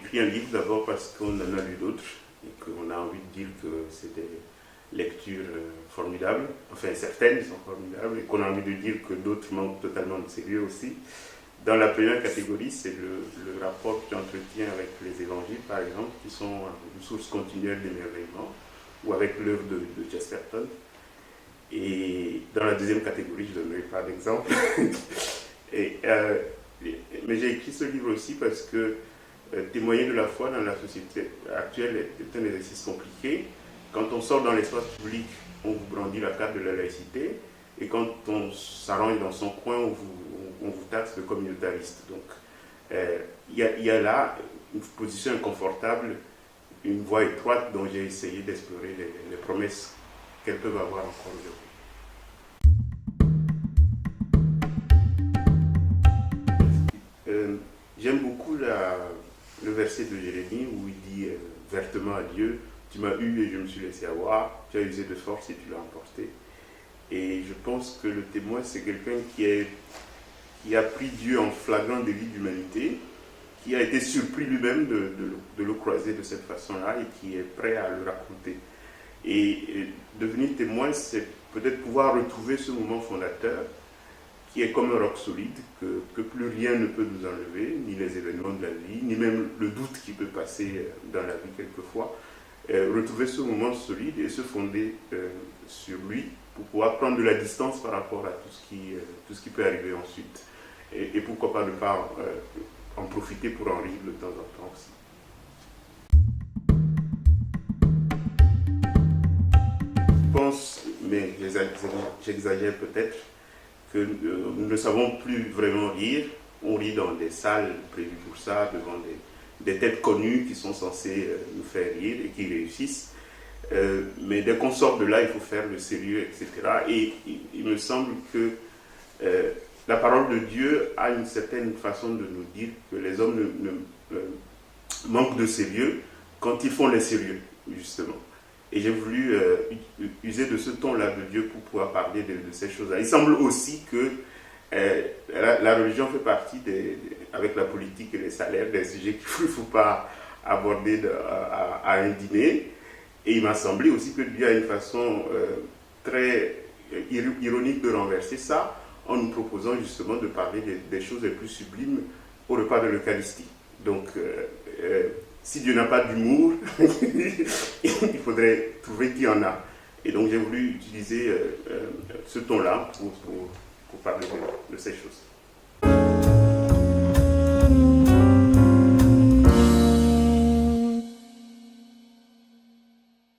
écrit un livre d'abord parce qu'on en a lu d'autres et qu'on a envie de dire que c'est des lectures formidables, enfin certaines sont formidables, et qu'on a envie de dire que d'autres manquent totalement de sérieux aussi. Dans la première catégorie, c'est le rapport que tu entretiens avec les évangiles, par exemple, qui sont une source continuelle d'émerveillement, ou avec l'œuvre de Chesterton. Et dans la deuxième catégorie, je ne donnerai pas d'exemple. Mais j'ai écrit ce livre aussi parce que témoigner de la foi dans la société actuelle est un exercice compliqué. Quand on sort dans l'espace public, on vous brandit la carte de la laïcité, et quand on s'arrange dans son coin, on vous taxe de communautariste. Donc, il y a là une position inconfortable, une voie étroite dont j'ai essayé d'explorer les promesses qu'elles peuvent avoir encore aujourd'hui. J'aime beaucoup le verset de Jérémie où il dit vertement à Dieu, tu m'as eu et je me suis laissé avoir, tu as usé de force et tu l'as emporté. Et je pense que le témoin, c'est quelqu'un qui a pris Dieu en flagrant délit d'humanité, qui a été surpris lui-même de le croiser de cette façon-là et qui est prêt à le raconter. Et devenir témoin, c'est peut-être pouvoir retrouver ce moment fondateur qui est comme un roc solide, que plus rien ne peut nous enlever, ni les événements de la vie, ni même le doute qui peut passer dans la vie quelquefois. Retrouver ce moment solide et se fonder sur lui pour pouvoir prendre de la distance par rapport à tout ce qui peut arriver ensuite. Et pourquoi pas ne pas en profiter pour en rire de temps en temps aussi. Je pense, mais j'exagère peut-être, que nous ne savons plus vraiment rire. On rit dans des salles prévues pour ça, devant des têtes connues qui sont censées nous faire rire et qui réussissent. Mais dès qu'on sort de là, il faut faire le sérieux, etc. Et il me semble que la parole de Dieu a une certaine façon de nous dire que les hommes manquent de sérieux quand ils font les sérieux, justement. Et j'ai voulu user de ce ton-là de Dieu pour pouvoir parler de ces choses-là. Il semble aussi que la religion fait partie, avec la politique et les salaires, des sujets qu'il ne faut pas aborder à un dîner. Et il m'a semblé aussi que Dieu a une façon très ironique de renverser ça, en nous proposant justement de parler des choses les plus sublimes au repas de l'Eucharistie. Donc, si Dieu n'a pas d'humour, il faudrait trouver qui en a. Et donc, j'ai voulu utiliser ce ton-là pour parler de ces choses.